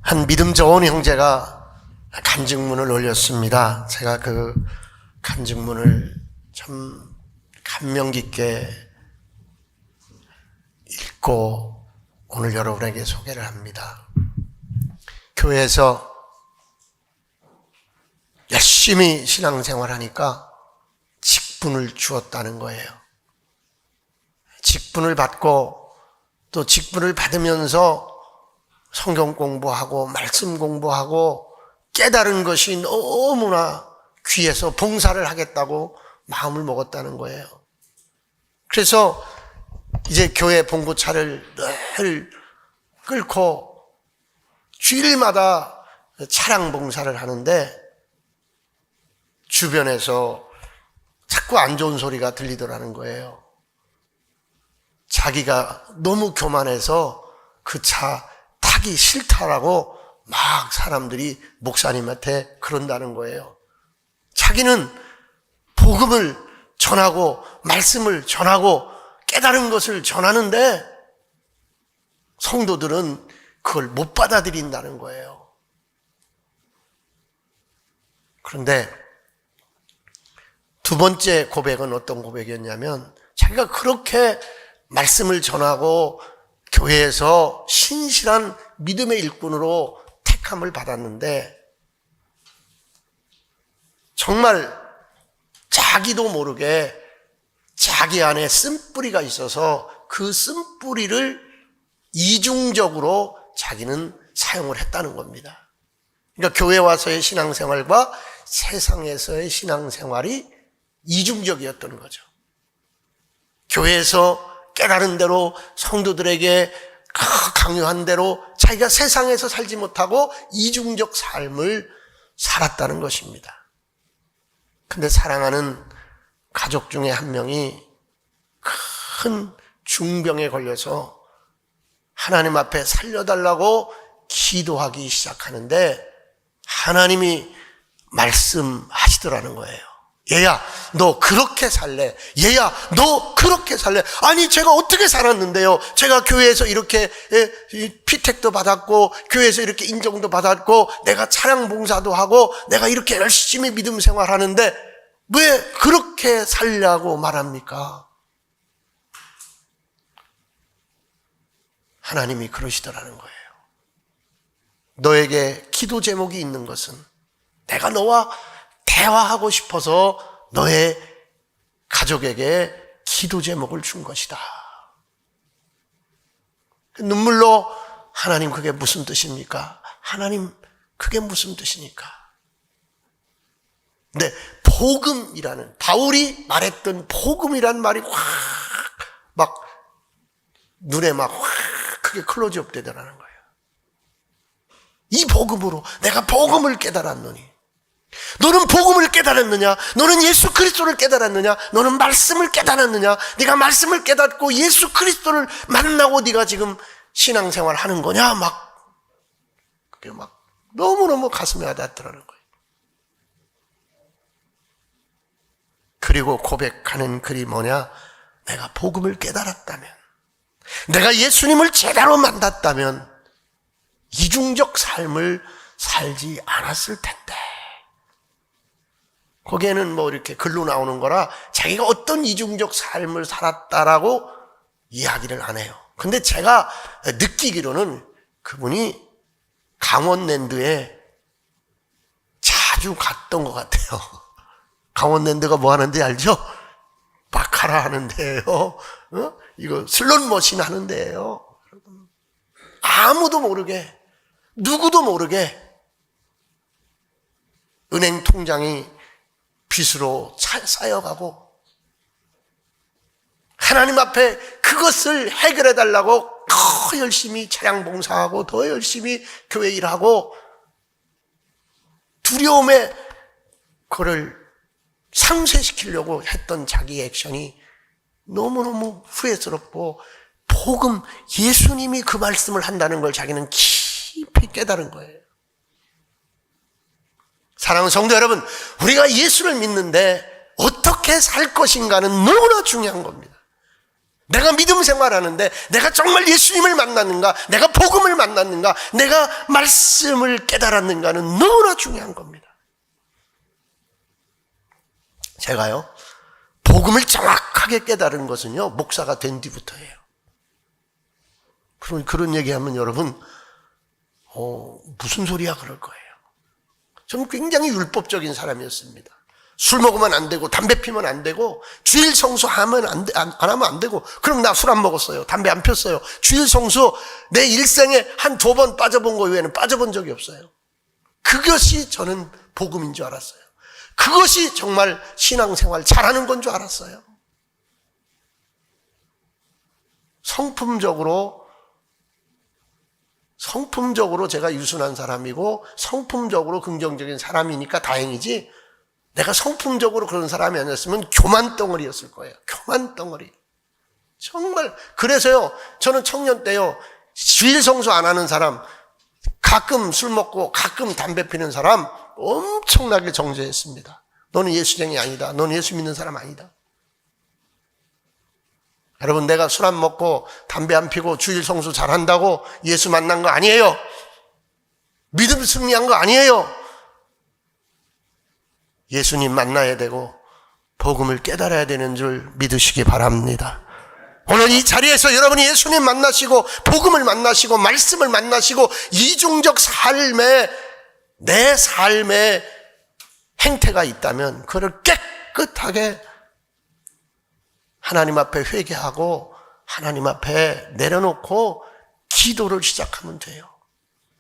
한 믿음 좋은 형제가 간증문을 올렸습니다. 제가 그 간증문을 참 감명 깊게 읽고 오늘 여러분에게 소개를 합니다. 교회에서 열심히 신앙생활하니까 직분을 주었다는 거예요. 직분을 받고 또 직분을 받으면서 성경 공부하고 말씀 공부하고 깨달은 것이 너무나 귀해서 봉사를 하겠다고 마음을 먹었다는 거예요. 그래서 이제 교회 봉고차를 늘 끌고 주일마다 차량 봉사를 하는데 주변에서 자꾸 안 좋은 소리가 들리더라는 거예요. 자기가 너무 교만해서 그 차 타기 싫다라고 막 사람들이 목사님한테 그런다는 거예요. 자기는 복음을 전하고 말씀을 전하고 깨달은 것을 전하는데 성도들은 그걸 못 받아들인다는 거예요. 그런데 두 번째 고백은 어떤 고백이었냐면 자기가 그렇게 말씀을 전하고 교회에서 신실한 믿음의 일꾼으로 택함을 받았는데 정말 자기도 모르게 자기 안에 쓴뿌리가 있어서 그 쓴뿌리를 이중적으로 자기는 사용을 했다는 겁니다. 그러니까 교회 와서의 신앙생활과 세상에서의 신앙생활이 이중적이었던 거죠. 교회에서 깨달은 대로 성도들에게 강요한 대로 자기가 세상에서 살지 못하고 이중적 삶을 살았다는 것입니다. 근데 사랑하는 가족 중에 한 명이 큰 중병에 걸려서 하나님 앞에 살려달라고 기도하기 시작하는데 하나님이 말씀하시더라는 거예요. 얘야, 너 그렇게 살래? 얘야, 너 그렇게 살래? 아니, 제가 어떻게 살았는데요? 제가 교회에서 이렇게 피택도 받았고, 교회에서 이렇게 인정도 받았고, 내가 차량 봉사도 하고, 내가 이렇게 열심히 믿음 생활하는데, 왜 그렇게 살려고 말합니까? 하나님이 그러시더라는 거예요. 너에게 기도 제목이 있는 것은 내가 너와 대화하고 싶어서 너의 가족에게 기도 제목을 준 것이다. 눈물로 하나님 그게 무슨 뜻입니까? 하나님 그게 무슨 뜻이니까? 근데 복음이라는 바울이 말했던 복음이란 말이 확 막 눈에 막 확 크게 클로즈업 되더라는 거예요. 이 복음으로 내가 복음을 깨달았노니 너는 복음을 깨달았느냐? 너는 예수 그리스도를 깨달았느냐? 너는 말씀을 깨달았느냐? 네가 말씀을 깨닫고 예수 그리스도를 만나고 네가 지금 신앙생활 하는 거냐? 그게 막 너무너무 가슴에 와닿더라는 거예요. 그리고 고백하는 글이 뭐냐? 내가 복음을 깨달았다면, 내가 예수님을 제대로 만났다면 이중적 삶을 살지 않았을 텐데. 거기에는 뭐 이렇게 글로 나오는 거라 자기가 어떤 이중적 삶을 살았다라고 이야기를 안 해요. 근데 제가 느끼기로는 그분이 강원랜드에 자주 갔던 것 같아요. 강원랜드가 뭐 하는지 알죠? 바카라 하는데요. 이거 슬롯머신 하는데요. 아무도 모르게, 누구도 모르게 은행 통장이 빚으로 쌓여가고 하나님 앞에 그것을 해결해달라고 더 열심히 차량 봉사하고 더 열심히 교회 일하고 두려움에 그걸 상쇄시키려고 했던 자기 액션이 너무너무 후회스럽고 복음 예수님이 그 말씀을 한다는 걸 자기는 깊이 깨달은 거예요. 사랑하는 성도 여러분, 우리가 예수를 믿는데 어떻게 살 것인가는 너무나 중요한 겁니다. 내가 믿음 생활하는데 내가 정말 예수님을 만났는가, 내가 복음을 만났는가, 내가 말씀을 깨달았는가는 너무나 중요한 겁니다. 제가요, 복음을 정확하게 깨달은 것은요, 목사가 된 뒤부터예요. 그런 얘기하면 여러분, 무슨 소리야 그럴 거예요. 저는 굉장히 율법적인 사람이었습니다. 술 먹으면 안 되고, 담배 피면 안 되고, 주일 성수하면 안 하면 안 되고, 그럼 나 술 안 먹었어요. 담배 안 폈어요. 주일 성수 내 일생에 한 2번 빠져본 거 외에는 빠져본 적이 없어요. 그것이 저는 복음인 줄 알았어요. 그것이 정말 신앙생활 잘하는 건 줄 알았어요. 성품적으로 제가 유순한 사람이고 성품적으로 긍정적인 사람이니까 다행이지, 내가 성품적으로 그런 사람이 아니었으면 교만 덩어리였을 거예요. 교만 덩어리. 정말. 그래서요, 저는 청년 때요, 주일 성수 안 하는 사람, 가끔 술 먹고 가끔 담배 피는 사람 엄청나게 정죄했습니다. 너는 예수쟁이 아니다. 너는 예수 믿는 사람 아니다. 여러분, 내가 술 안 먹고 담배 안 피고 주일 성수 잘한다고 예수 만난 거 아니에요. 믿음 승리한 거 아니에요. 예수님 만나야 되고 복음을 깨달아야 되는 줄 믿으시기 바랍니다. 오늘 이 자리에서 여러분이 예수님 만나시고 복음을 만나시고 말씀을 만나시고 이중적 삶에, 내 삶에 행태가 있다면 그를 깨끗하게 하나님 앞에 회개하고 하나님 앞에 내려놓고 기도를 시작하면 돼요.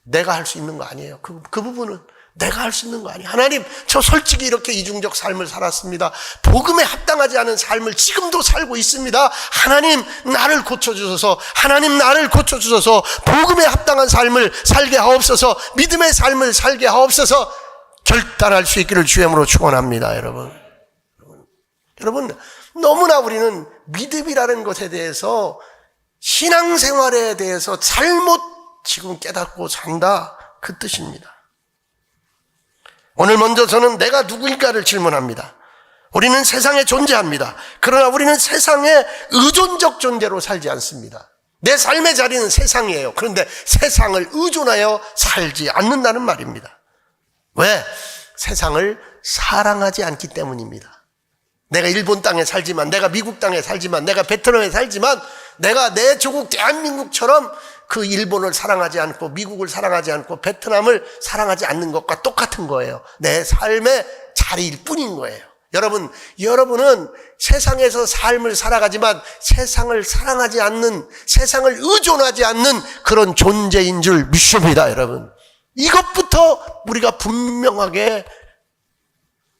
내가 할 수 있는 거 아니에요. 그 부분은 내가 할 수 있는 거 아니에요. 하나님, 저 솔직히 이렇게 이중적 삶을 살았습니다. 복음에 합당하지 않은 삶을 지금도 살고 있습니다. 하나님, 나를 고쳐주셔서, 하나님, 나를 고쳐주셔서 복음에 합당한 삶을 살게 하옵소서, 믿음의 삶을 살게 하옵소서, 결단할 수 있기를 주님으로 축원합니다. 여러분, 너무나 우리는 믿음이라는 것에 대해서, 신앙생활에 대해서 잘못 지금 깨닫고 산다, 그 뜻입니다. 오늘 먼저 저는 내가 누구인가를 질문합니다. 우리는 세상에 존재합니다. 그러나 우리는 세상에 의존적 존재로 살지 않습니다. 내 삶의 자리는 세상이에요. 그런데 세상을 의존하여 살지 않는다는 말입니다. 왜? 세상을 사랑하지 않기 때문입니다. 내가 일본 땅에 살지만, 내가 미국 땅에 살지만, 내가 베트남에 살지만, 내가 내 조국 대한민국처럼 그 일본을 사랑하지 않고 미국을 사랑하지 않고 베트남을 사랑하지 않는 것과 똑같은 거예요. 내 삶의 자리일 뿐인 거예요. 여러분은 세상에서 삶을 살아가지만 세상을 사랑하지 않는, 세상을 의존하지 않는 그런 존재인 줄 믿습니다. 여러분, 이것부터 우리가 분명하게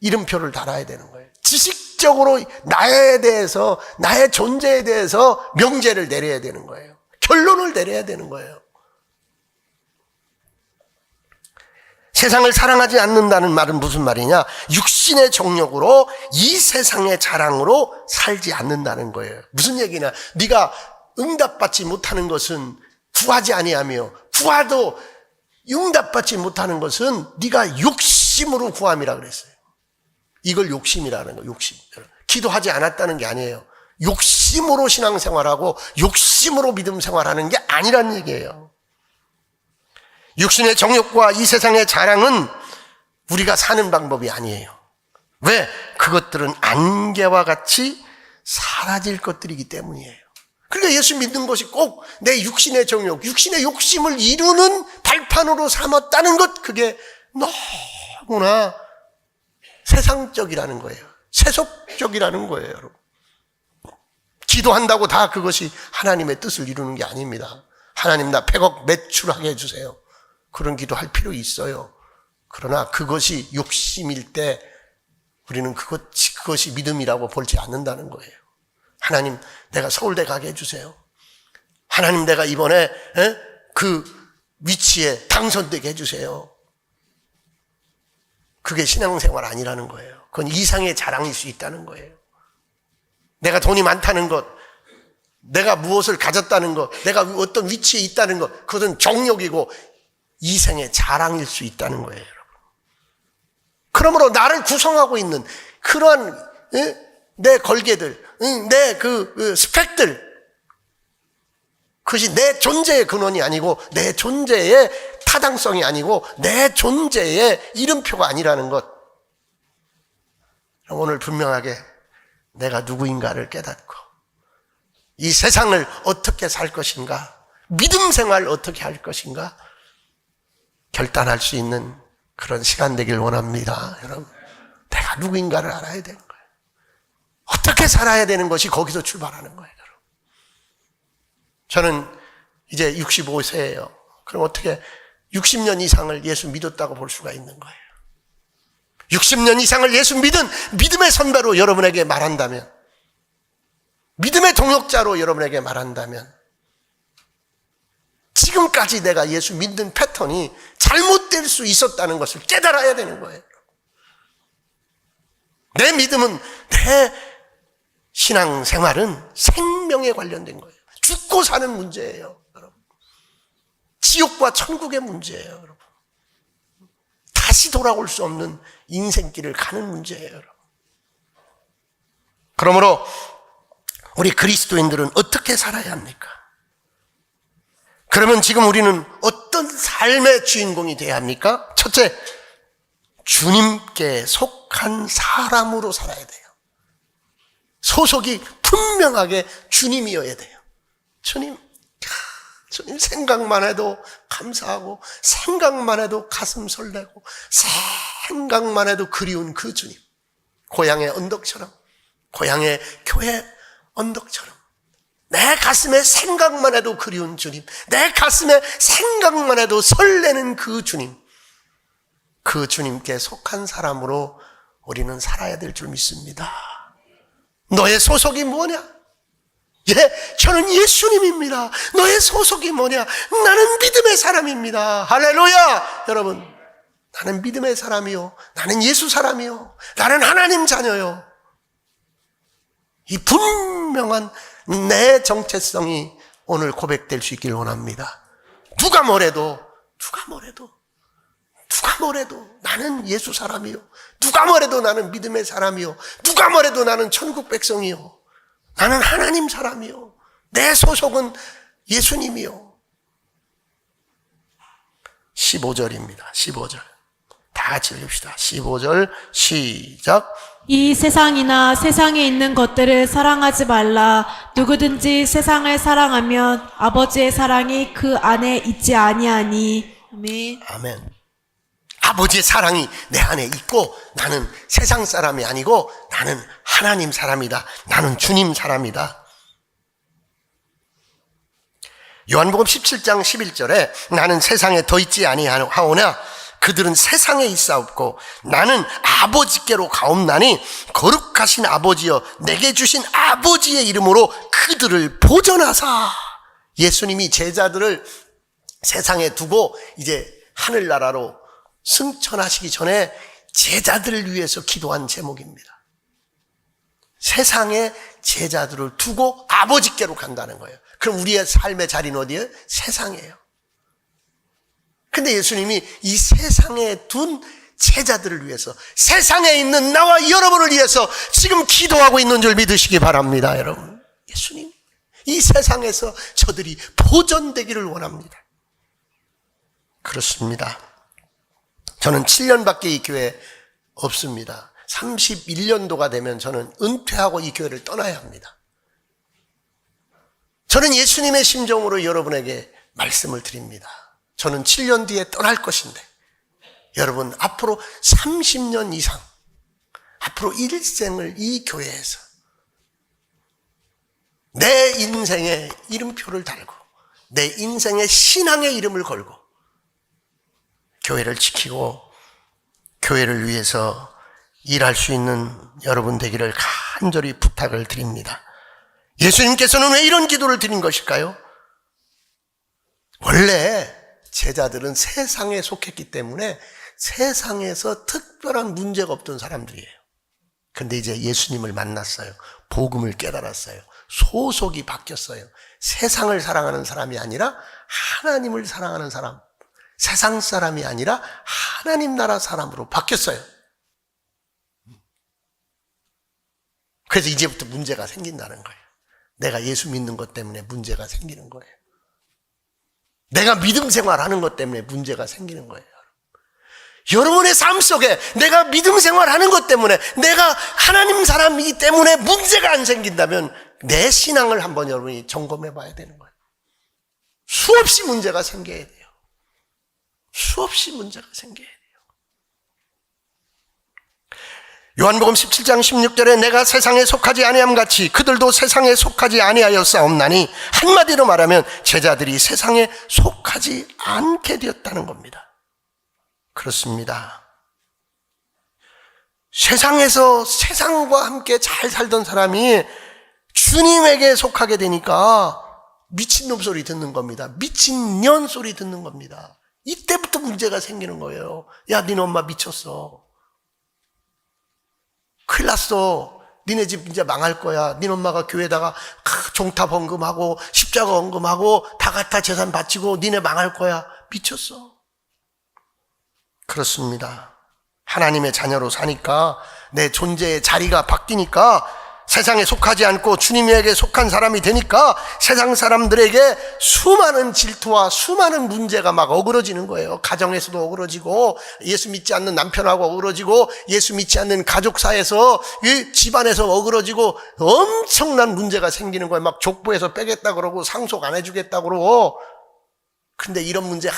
이름표를 달아야 되는 거예요. 지식적으로 나에 대해서, 나의 존재에 대해서 명제를 내려야 되는 거예요. 결론을 내려야 되는 거예요. 세상을 사랑하지 않는다는 말은 무슨 말이냐? 육신의 정욕으로 이 세상의 자랑으로 살지 않는다는 거예요. 무슨 얘기냐? 네가 응답받지 못하는 것은 구하지 아니하며 구하도 응답받지 못하는 것은 네가 욕심으로 구함이라 그랬어요. 이걸 욕심이라는 거예요. 욕심. 기도하지 않았다는 게 아니에요. 욕심으로 신앙생활하고 욕심으로 믿음 생활하는 게 아니란 얘기예요. 육신의 정욕과 이 세상의 자랑은 우리가 사는 방법이 아니에요. 왜? 그것들은 안개와 같이 사라질 것들이기 때문이에요. 그러니까 예수 믿는 것이 꼭 내 육신의 정욕, 육신의 욕심을 이루는 발판으로 삼았다는 것, 그게 너무나 세상적이라는 거예요. 세속적이라는 거예요, 여러분. 기도한다고 다 그것이 하나님의 뜻을 이루는 게 아닙니다. 하나님, 나 100억 매출하게 해주세요. 그런 기도할 필요 있어요. 그러나 그것이 욕심일 때 우리는 그것이 믿음이라고 보지 않는다는 거예요. 하나님, 내가 서울대 가게 해주세요. 하나님, 내가 이번에 그 위치에 당선되게 해주세요. 그게 신앙생활 아니라는 거예요. 그건 이상의 자랑일 수 있다는 거예요. 내가 돈이 많다는 것, 내가 무엇을 가졌다는 것, 내가 어떤 위치에 있다는 것, 그것은 정욕이고 이생의 자랑일 수 있다는 거예요, 여러분. 그러므로 나를 구성하고 있는 그러한 내 걸개들, 내 그 스펙들, 그것이 내 존재의 근원이 아니고 내 존재의 타당성이 아니고 내 존재의 이름표가 아니라는 것. 오늘 분명하게 내가 누구인가를 깨닫고 이 세상을 어떻게 살 것인가, 믿음 생활 어떻게 할 것인가 결단할 수 있는 그런 시간 되길 원합니다. 여러분, 내가 누구인가를 알아야 되는 거예요. 어떻게 살아야 되는 것이 거기서 출발하는 거예요. 여러분. 저는 이제 65세예요. 그럼 어떻게 60년 이상을 예수 믿었다고 볼 수가 있는 거예요. 60년 이상을 예수 믿은 믿음의 선배로 여러분에게 말한다면, 믿음의 동역자로 여러분에게 말한다면, 지금까지 내가 예수 믿는 패턴이 잘못될 수 있었다는 것을 깨달아야 되는 거예요. 내 믿음은, 내 신앙생활은 생명에 관련된 거예요. 죽고 사는 문제예요, 여러분. 지옥과 천국의 문제예요, 여러분. 다시 돌아올 수 없는 인생길을 가는 문제예요, 여러분. 그러므로 우리 그리스도인들은 어떻게 살아야 합니까? 그러면 지금 우리는 어떤 삶의 주인공이 되어야 합니까? 첫째, 주님께 속한 사람으로 살아야 돼요. 소속이 분명하게 주님이어야 돼요. 주님 생각만 해도 감사하고, 생각만 해도 가슴 설레고, 생각만 해도 그리운 그 주님. 고향의 언덕처럼, 고향의 교회 언덕처럼 내 가슴에 생각만 해도 그리운 주님, 내 가슴에 생각만 해도 설레는 그 주님, 그 주님께 속한 사람으로 우리는 살아야 될 줄 믿습니다. 너의 소속이 뭐냐? 예, 저는 예수님입니다. 너의 소속이 뭐냐? 나는 믿음의 사람입니다. 할렐루야! 여러분, 나는 믿음의 사람이요, 나는 예수 사람이요, 나는 하나님 자녀요. 이 분명한 내 정체성이 오늘 고백될 수 있길 원합니다. 누가 뭐래도 나는 예수 사람이요, 누가 뭐래도 나는 믿음의 사람이요, 누가 뭐래도 나는 천국 백성이요, 나는 하나님 사람이요, 내 소속은 예수님이요. 15절입니다. 15절 다 같이 읽읍시다. 15절 시작. 이 세상이나 세상에 있는 것들을 사랑하지 말라. 누구든지 세상을 사랑하면 아버지의 사랑이 그 안에 있지 아니하니. 아멘. 아멘. 아버지의 사랑이 내 안에 있고, 나는 세상 사람이 아니고 나는 하나님 사람이다. 나는 주님 사람이다. 요한복음 17장 11절에 나는 세상에 더 있지 아니하오나 그들은 세상에 있사옵고 나는 아버지께로 가옵나니 거룩하신 아버지여 내게 주신 아버지의 이름으로 그들을 보존하사. 예수님이 제자들을 세상에 두고 이제 하늘나라로 승천하시기 전에 제자들을 위해서 기도한 제목입니다. 세상에 제자들을 두고 아버지께로 간다는 거예요. 그럼 우리의 삶의 자리는 어디예요? 세상이에요. 근데 예수님이 이 세상에 둔 제자들을 위해서, 세상에 있는 나와 여러분을 위해서 지금 기도하고 있는 줄 믿으시기 바랍니다. 여러분, 예수님 이 세상에서 저들이 보존되기를 원합니다. 그렇습니다. 저는 7년밖에 이 교회에 없습니다. 31년도가 되면 저는 은퇴하고 이 교회를 떠나야 합니다. 저는 예수님의 심정으로 여러분에게 말씀을 드립니다. 저는 7년 뒤에 떠날 것인데 여러분 앞으로 30년 이상, 앞으로 일생을 이 교회에서 내 인생의 이름표를 달고 내 인생의 신앙의 이름을 걸고 교회를 지키고 교회를 위해서 일할 수 있는 여러분 되기를 간절히 부탁을 드립니다. 예수님께서는 왜 이런 기도를 드린 것일까요? 원래 제자들은 세상에 속했기 때문에 세상에서 특별한 문제가 없던 사람들이에요. 근데 이제 예수님을 만났어요. 복음을 깨달았어요. 소속이 바뀌었어요. 세상을 사랑하는 사람이 아니라 하나님을 사랑하는 사람, 세상 사람이 아니라 하나님 나라 사람으로 바뀌었어요. 그래서 이제부터 문제가 생긴다는 거예요. 내가 예수 믿는 것 때문에 문제가 생기는 거예요. 내가 믿음 생활하는 것 때문에 문제가 생기는 거예요. 여러분의 삶 속에 내가 믿음 생활하는 것 때문에, 내가 하나님 사람이기 때문에 문제가 안 생긴다면 내 신앙을 한번 여러분이 점검해 봐야 되는 거예요. 수없이 문제가 생겨야 돼요. 수없이 문제가 생겨야 돼요. 요한복음 17장 16절에 내가 세상에 속하지 아니함 같이 그들도 세상에 속하지 아니하였사옵나니, 한마디로 말하면 제자들이 세상에 속하지 않게 되었다는 겁니다. 그렇습니다. 세상에서 세상과 함께 잘 살던 사람이 주님에게 속하게 되니까 미친놈 소리 듣는 겁니다. 미친년 소리 듣는 겁니다. 이때부터 문제가 생기는 거예요. 야, 니네 엄마 미쳤어. 큰일 났어. 니네 집 이제 망할 거야. 니네 엄마가 교회에다가 종탑 헌금하고 십자가 헌금하고 다 갖다 재산 바치고 니네 망할 거야. 미쳤어. 그렇습니다. 하나님의 자녀로 사니까 내 존재의 자리가 바뀌니까, 세상에 속하지 않고 주님에게 속한 사람이 되니까 세상 사람들에게 수많은 질투와 수많은 문제가 막 어그러지는 거예요. 가정에서도 어그러지고, 예수 믿지 않는 남편하고 어그러지고, 예수 믿지 않는 가족사에서, 집안에서 어그러지고, 엄청난 문제가 생기는 거예요. 막 족보에서 빼겠다 그러고 상속 안 해주겠다 그러고. 근데 이런 문제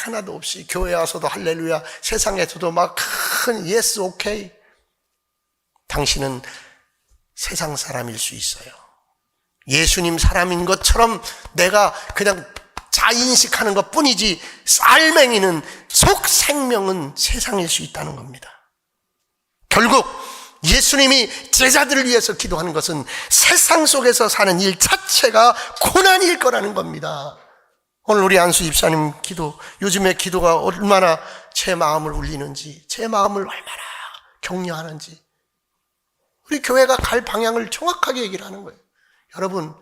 하나도 없이 교회 와서도 할렐루야, 세상에서도 막 큰 예스 오케이. 당신은 세상 사람일 수 있어요. 예수님 사람인 것처럼 내가 그냥 자인식하는 것 뿐이지, 알맹이는, 속 생명은 세상일 수 있다는 겁니다. 결국 예수님이 제자들을 위해서 기도하는 것은 세상 속에서 사는 일 자체가 고난일 거라는 겁니다. 오늘 우리 안수 집사님 기도, 요즘에 기도가 얼마나 제 마음을 울리는지, 제 마음을 얼마나 격려하는지, 우리 교회가 갈 방향을 정확하게 얘기를 하는 거예요. 여러분,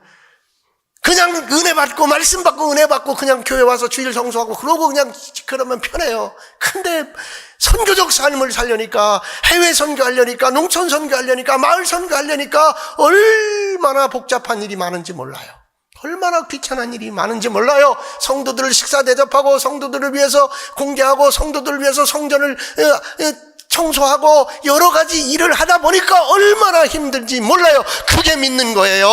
그냥 은혜 받고 말씀 받고 은혜 받고 그냥 교회 와서 주일 성수하고 그러고 그냥 그러면 편해요. 근데 선교적 삶을 살려니까, 해외 선교하려니까, 농촌 선교하려니까, 마을 선교하려니까 얼마나 복잡한 일이 많은지 몰라요. 얼마나 귀찮은 일이 많은지 몰라요. 성도들을 식사 대접하고, 성도들을 위해서 공개하고, 성도들을 위해서 성전을 청소하고 여러 가지 일을 하다 보니까 얼마나 힘든지 몰라요. 그게 믿는 거예요.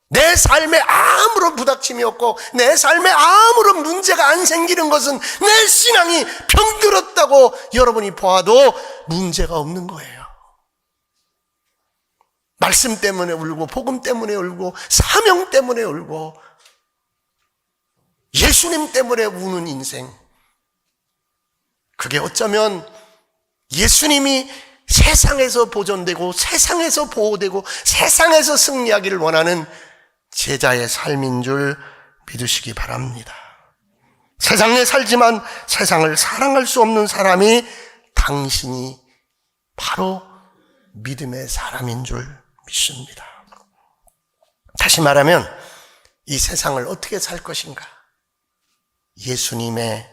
내 삶에 아무런 부닥침이 없고 내 삶에 아무런 문제가 안 생기는 것은 내 신앙이 병들었다고 여러분이 보아도 문제가 없는 거예요. 말씀 때문에 울고, 복음 때문에 울고, 사명 때문에 울고, 예수님 때문에 우는 인생, 그게 어쩌면 예수님이 세상에서 보존되고 세상에서 보호되고 세상에서 승리하기를 원하는 제자의 삶인 줄 믿으시기 바랍니다. 세상에 살지만 세상을 사랑할 수 없는 사람이 당신이 바로 믿음의 사람인 줄 믿습니다. 다시 말하면 이 세상을 어떻게 살 것인가? 예수님의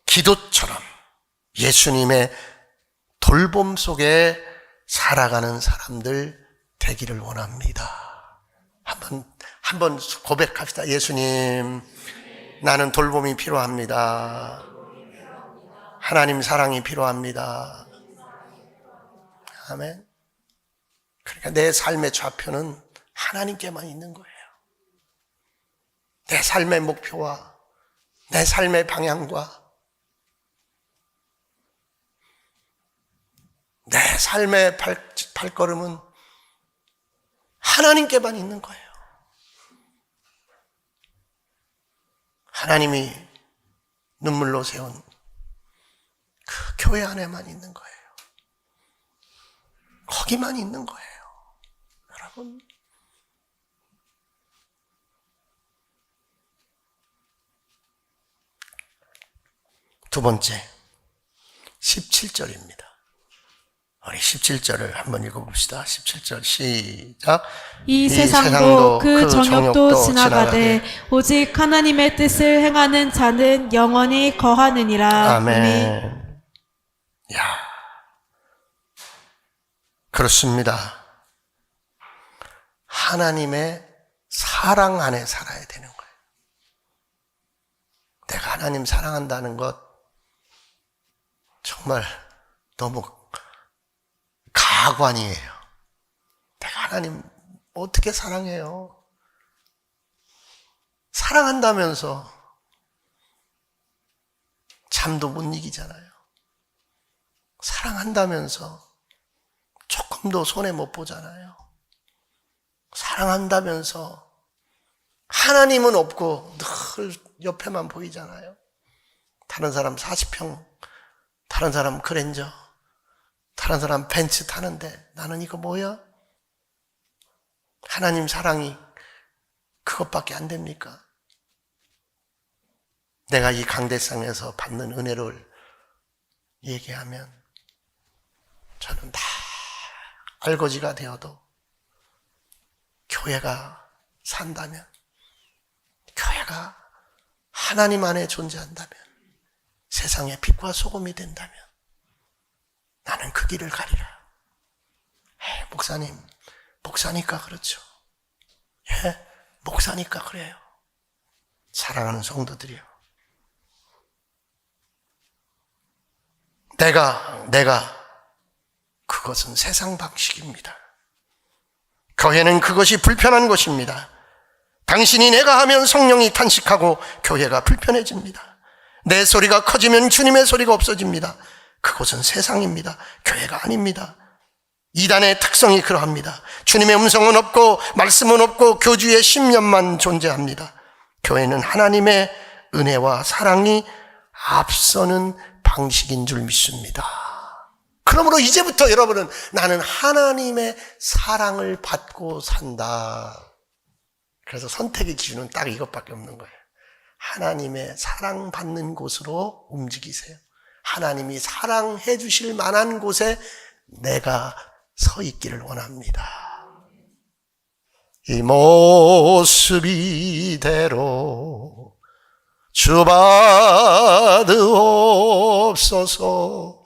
기도처럼, 예수님의 돌봄 속에 살아가는 사람들 되기를 원합니다. 한번 고백합시다. 예수님, 나는 돌봄이 필요합니다. 하나님 사랑이 필요합니다. 아멘. 그러니까 내 삶의 좌표는 하나님께만 있는 거예요. 내 삶의 목표와 내 삶의 방향과 내 삶의 발걸음은 하나님께만 있는 거예요. 하나님이 눈물로 세운 그 교회 안에만 있는 거예요. 거기만 있는 거예요. 여러분, 두 번째 17절입니다. 우리 17절을 한번 읽어봅시다. 17절 시작. 이 세상도 그 정욕도 지나가되 오직 하나님의 뜻을 행하는 자는 영원히 거하느니라. 아멘. 야, 그렇습니다. 하나님의 사랑 안에 살아야 되는 거예요. 하나님 사랑한다는 것 정말 너무 가관이에요. 내가 하나님 어떻게 사랑해요? 사랑한다면서 잠도 못 이기잖아요. 사랑한다면서 조금도 손해 못 보잖아요. 사랑한다면서 하나님은 없고 늘 옆에만 보이잖아요. 다른 사람 40평, 다른 사람 그랜저, 다른 사람 벤츠 타는데 나는 이거 뭐야? 하나님 사랑이 그것밖에 안 됩니까? 내가 이 강대상에서 받는 은혜를 얘기하면 저는 다 알거지가 되어도 교회가 산다면, 교회가 하나님 안에 존재한다면, 세상의 빛과 소금이 된다면 나는 그 길을 가리라. 목사님, 목사니까 그렇죠. 목사니까 그래요. 사랑하는 성도들이요. 내가 그것은 세상 방식입니다. 교회는 그것이 불편한 것입니다. 당신이 내가 하면 성령이 탄식하고 교회가 불편해집니다. 내 소리가 커지면 주님의 소리가 없어집니다. 그것은 세상입니다. 교회가 아닙니다. 이단의 특성이 그러합니다. 주님의 음성은 없고 말씀은 없고 교주의 신념만 존재합니다. 교회는 하나님의 은혜와 사랑이 앞서는 방식인 줄 믿습니다. 그러므로 이제부터 여러분은 나는 하나님의 사랑을 받고 산다. 그래서 선택의 기준은 딱 이것밖에 없는 거예요. 하나님의 사랑받는 곳으로 움직이세요. 하나님이 사랑해 주실 만한 곳에 내가 서 있기를 원합니다. 이 모습 이대로 주받으옵소서.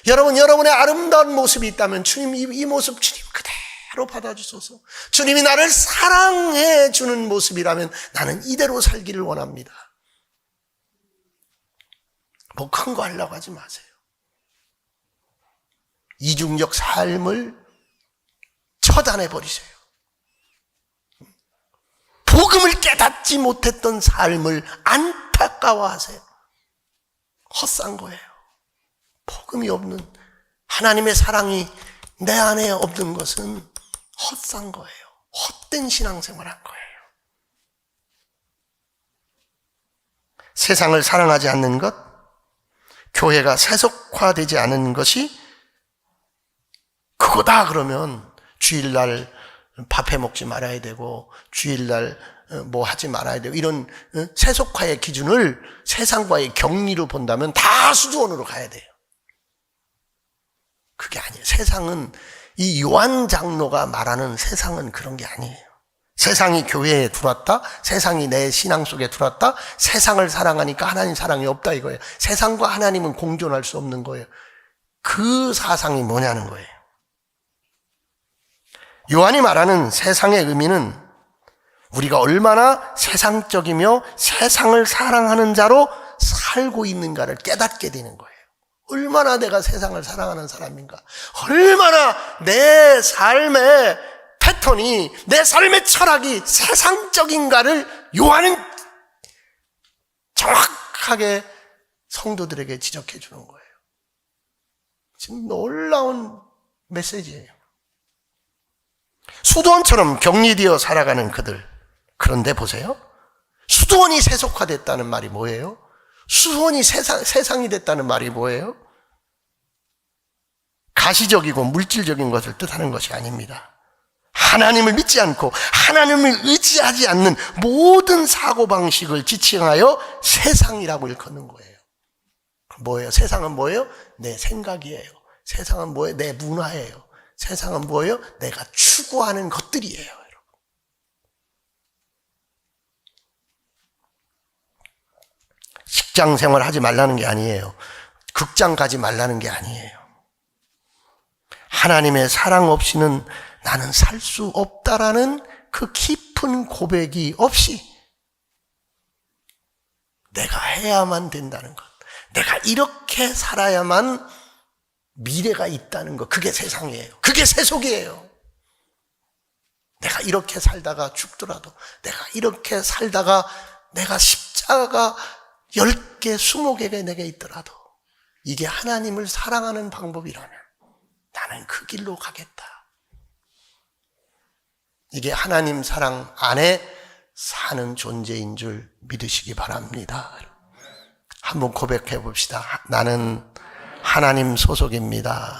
여러분의 아름다운 모습이 있다면 주님 이 모습 주님 그대로 받아주소서. 주님이 나를 사랑해 주는 모습이라면 나는 이대로 살기를 원합니다. 뭐 큰 거 하려고 하지 마세요. 이중적 삶을 처단해 버리세요. 복음을 깨닫지 못했던 삶을 안타까워하세요. 헛산 거예요. 복음이 없는 하나님의 사랑이 내 안에 없는 것은 헛산 거예요. 헛된 신앙생활 한 거예요. 세상을 사랑하지 않는 것, 교회가 세속화되지 않은 것이 그거다 그러면 주일날 밥해 먹지 말아야 되고 주일날 뭐 하지 말아야 되고 이런 세속화의 기준을 세상과의 격리로 본다면 다 수도원으로 가야 돼요. 그게 아니에요. 세상은 이 요한 장로가 말하는 세상은 그런 게 아니에요. 세상이 교회에 들어왔다, 세상이 내 신앙 속에 들어왔다, 세상을 사랑하니까 하나님 사랑이 없다 이거예요. 세상과 하나님은 공존할 수 없는 거예요. 그 사상이 뭐냐는 거예요. 요한이 말하는 세상의 의미는 우리가 얼마나 세상적이며 세상을 사랑하는 자로 살고 있는가를 깨닫게 되는 거예요. 얼마나 내가 세상을 사랑하는 사람인가, 얼마나 내 삶의 패턴이, 내 삶의 철학이 세상적인가를 요한은 정확하게 성도들에게 지적해 주는 거예요. 지금 놀라운 메시지예요. 수도원처럼 격리되어 살아가는 그들. 그런데 보세요. 수도원이 세속화됐다는 말이 뭐예요? 수도원이 세상이 됐다는 말이 뭐예요? 가시적이고 물질적인 것을 뜻하는 것이 아닙니다. 하나님을 믿지 않고 하나님을 의지하지 않는 모든 사고방식을 지칭하여 세상이라고 일컫는 거예요. 뭐예요? 세상은 뭐예요? 내 생각이에요. 세상은 뭐예요? 내 문화예요. 세상은 뭐예요? 내가 추구하는 것들이에요. 여러분. 직장 생활 하지 말라는 게 아니에요. 극장 가지 말라는 게 아니에요. 하나님의 사랑 없이는 나는 살 수 없다라는 그 깊은 고백이 없이 내가 해야만 된다는 것, 내가 이렇게 살아야만 미래가 있다는 것, 그게 세상이에요. 그게 세속이에요. 내가 이렇게 살다가 죽더라도, 내가 이렇게 살다가 내가 십자가가 10개, 20개가 내게 있더라도 이게 하나님을 사랑하는 방법이라면 나는 그 길로 가겠다. 이게 하나님 사랑 안에 사는 존재인 줄 믿으시기 바랍니다. 한번 고백해 봅시다. 나는 하나님 소속입니다.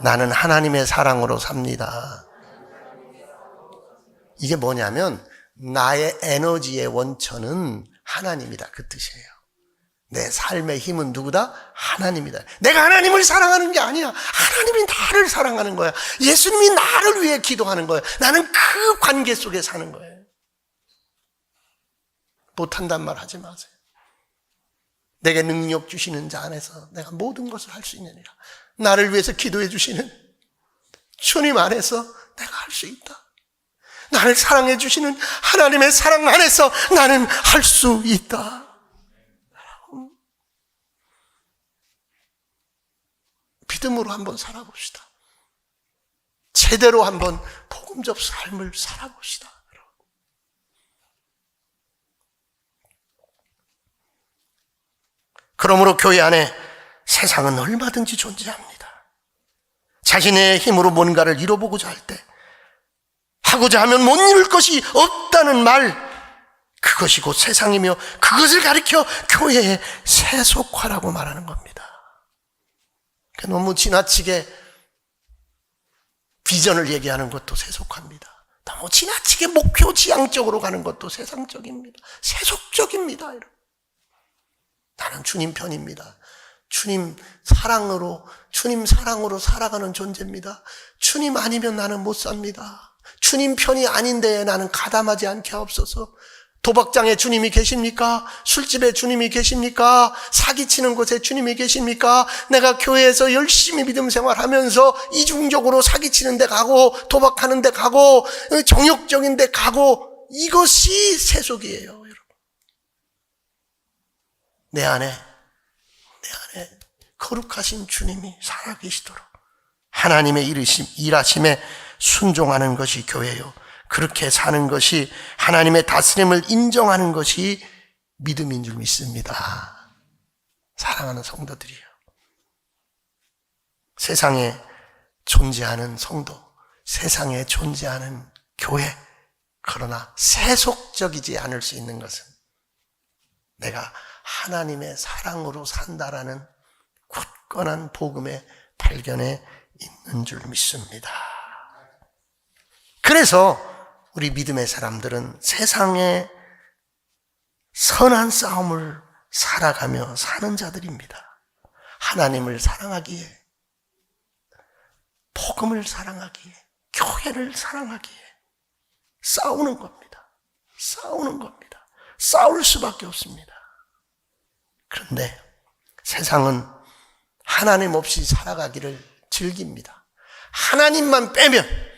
나는 하나님의 사랑으로 삽니다. 이게 뭐냐면 나의 에너지의 원천은 하나님이다, 그 뜻이에요. 내 삶의 힘은 누구다? 하나님이다. 내가 하나님을 사랑하는 게 아니야. 하나님이 나를 사랑하는 거야. 예수님이 나를 위해 기도하는 거야. 나는 그 관계 속에 사는 거예요. 못한단 말 하지 마세요. 내게 능력 주시는 자 안에서 내가 모든 것을 할 수 있느니라. 나를 위해서 기도해 주시는 주님 안에서 내가 할 수 있다. 나를 사랑해 주시는 하나님의 사랑 안에서 나는 할 수 있다. 믿음으로 한번 살아봅시다. 제대로 한번 복음적 삶을 살아봅시다. 그러므로 교회 안에 세상은 얼마든지 존재합니다. 자신의 힘으로 뭔가를 이뤄보고자 할 때, 하고자 하면 못 이룰 것이 없다는 말, 그것이 곧 세상이며 그것을 가리켜 교회의 세속화라고 말하는 겁니다. 너무 지나치게 비전을 얘기하는 것도 세속화입니다. 너무 지나치게 목표 지향적으로 가는 것도 세상적입니다. 세속적입니다. 나는 주님 편입니다. 주님 사랑으로 살아가는 존재입니다. 주님 아니면 나는 못 삽니다. 주님 편이 아닌데 나는 가담하지 않게 하옵소서. 도박장에 주님이 계십니까? 술집에 주님이 계십니까? 사기치는 곳에 주님이 계십니까? 내가 교회에서 열심히 믿음 생활하면서 이중적으로 사기치는 데 가고 도박하는 데 가고 정욕적인 데 가고, 이것이 세속이에요, 여러분. 내 안에 거룩하신 주님이 살아계시도록 하나님의 일하심에 순종하는 것이 교회요. 그렇게 사는 것이, 하나님의 다스림을 인정하는 것이 믿음인 줄 믿습니다. 사랑하는 성도들이요. 세상에 존재하는 성도, 세상에 존재하는 교회, 그러나 세속적이지 않을 수 있는 것은 내가 하나님의 사랑으로 산다라는 굳건한 복음의 발견에 있는 줄 믿습니다. 그래서 우리 믿음의 사람들은 세상에 선한 싸움을 살아가며 사는 자들입니다. 하나님을 사랑하기에, 복음을 사랑하기에, 교회를 사랑하기에 싸우는 겁니다. 싸울 수밖에 없습니다. 그런데 세상은 하나님 없이 살아가기를 즐깁니다. 하나님만 빼면,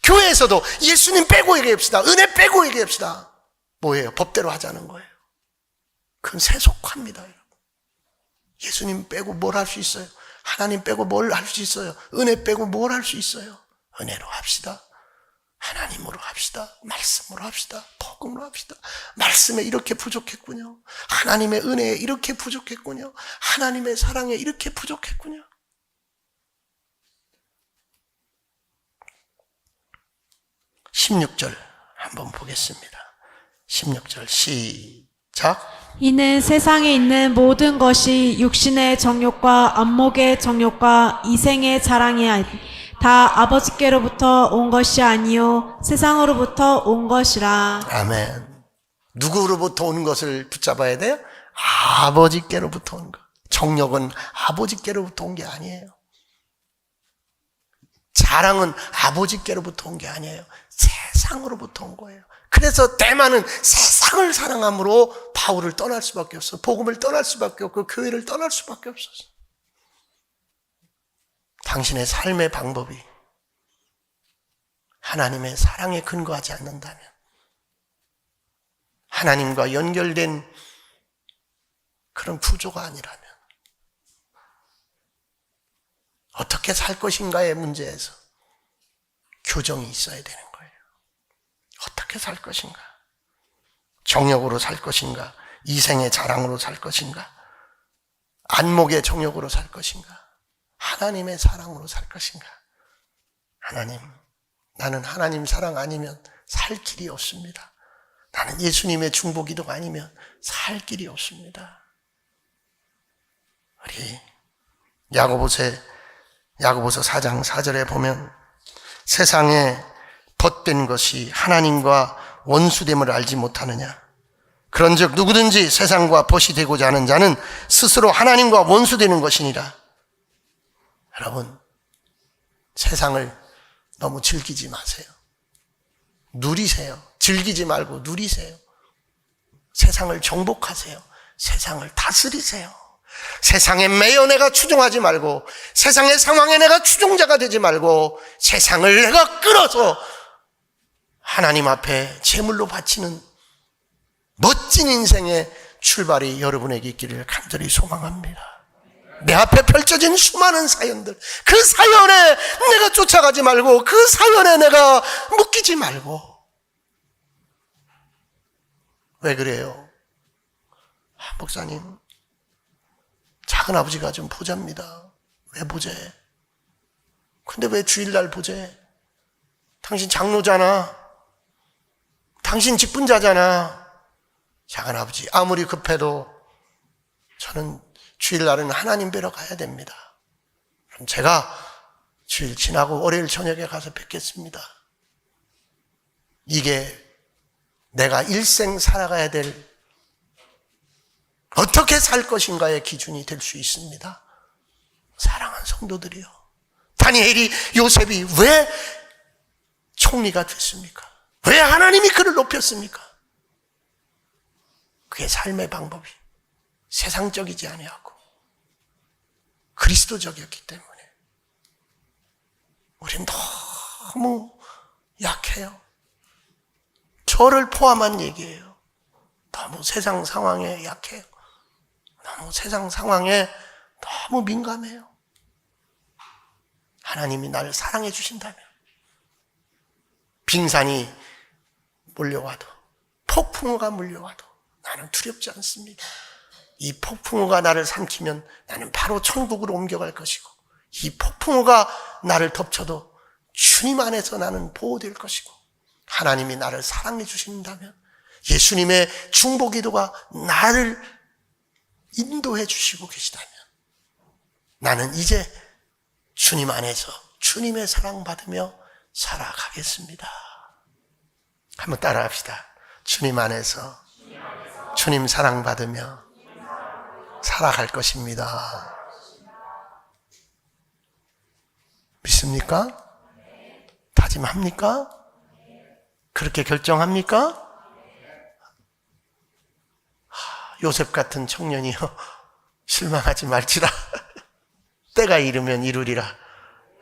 교회에서도 예수님 빼고 얘기합시다. 은혜 빼고 얘기합시다. 뭐예요? 법대로 하자는 거예요. 그건 세속화입니다, 여러분. 예수님 빼고 뭘 할 수 있어요? 하나님 빼고 뭘 할 수 있어요? 은혜 빼고 뭘 할 수 있어요? 은혜로 합시다. 하나님으로 합시다. 말씀으로 합시다. 복음으로 합시다. 말씀에 이렇게 부족했군요. 하나님의 은혜에 이렇게 부족했군요. 하나님의 사랑에 이렇게 부족했군요. 16절 한번 보겠습니다. 16절 시작. 이는 세상에 있는 모든 것이 육신의 정욕과 안목의 정욕과 이생의 자랑이 다 아버지께로부터 온 것이 아니요 세상으로부터 온 것이라. 아멘. 누구로부터 온 것을 붙잡아야 돼요? 아버지께로부터 온 것. 정욕은 아버지께로부터 온 게 아니에요. 자랑은 아버지께로부터 온 게 아니에요. 세상으로부터 온 거예요. 그래서 대만은 세상을 사랑함으로 바울을 떠날 수밖에 없어. 복음을 떠날 수밖에 없고 교회를 떠날 수밖에 없었어. 당신의 삶의 방법이 하나님의 사랑에 근거하지 않는다면, 하나님과 연결된 그런 구조가 아니라면 어떻게 살 것인가의 문제에서 교정이 있어야 되는 거예요. 어떻게 살 것인가? 정욕으로 살 것인가? 이생의 자랑으로 살 것인가? 안목의 정욕으로 살 것인가? 하나님의 사랑으로 살 것인가? 하나님, 나는 하나님 사랑 아니면 살 길이 없습니다. 나는 예수님의 중보기도가 아니면 살 길이 없습니다. 우리 야고보서 4장 4절에 보면 세상에 벗된 것이 하나님과 원수됨을 알지 못하느냐. 그런즉 누구든지 세상과 벗이 되고자 하는 자는 스스로 하나님과 원수되는 것이니라. 여러분, 세상을 너무 즐기지 마세요. 누리세요. 즐기지 말고 누리세요. 세상을 정복하세요. 세상을 다스리세요. 세상에 매여 내가 추종하지 말고, 세상의 상황에 내가 추종자가 되지 말고, 세상을 내가 끌어서 하나님 앞에 제물로 바치는 멋진 인생의 출발이 여러분에게 있기를 간절히 소망합니다. 내 앞에 펼쳐진 수많은 사연들, 그 사연에 내가 쫓아가지 말고, 그 사연에 내가 묶이지 말고. 왜 그래요? 목사님, 작은 아버지가 좀 보자입니다. 왜 보재? 근데 왜 주일날 보재? 당신 장로잖아. 당신 직분자잖아. 작은 아버지, 아무리 급해도 저는 주일날은 하나님 뵈러 가야 됩니다. 그럼 제가 주일 지나고 월요일 저녁에 가서 뵙겠습니다. 이게 내가 일생 살아가야 될, 어떻게 살 것인가의 기준이 될 수 있습니다. 사랑하는 성도들이요, 다니엘이, 요셉이 왜 총리가 됐습니까? 왜 하나님이 그를 높였습니까? 그의 삶의 방법이 세상적이지 아니하고 그리스도적이었기 때문에. 우린 너무 약해요. 저를 포함한 얘기예요. 너무 세상 상황에 약해요. 너무 세상 상황에 너무 민감해요. 하나님이 나를 사랑해 주신다면 빙산이 몰려와도, 폭풍우가 몰려와도 나는 두렵지 않습니다. 이 폭풍우가 나를 삼키면 나는 바로 천국으로 옮겨갈 것이고, 이 폭풍우가 나를 덮쳐도 주님 안에서 나는 보호될 것이고, 하나님이 나를 사랑해 주신다면, 예수님의 중보기도가 나를 인도해 주시고 계시다면, 나는 이제 주님 안에서 주님의 사랑받으며 살아가겠습니다. 한번 따라합시다. 주님 안에서 주님 사랑받으며 살아갈 것입니다. 믿습니까? 다짐합니까? 그렇게 결정합니까? 요셉 같은 청년이요, 실망하지 말지라. 때가 이르면 이루리라.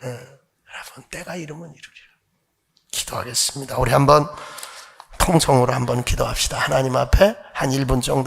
여러분, 때가 이르면 이루리라. 기도하겠습니다. 우리 한번 통성으로 한번 기도합시다. 하나님 앞에 한 1분 정도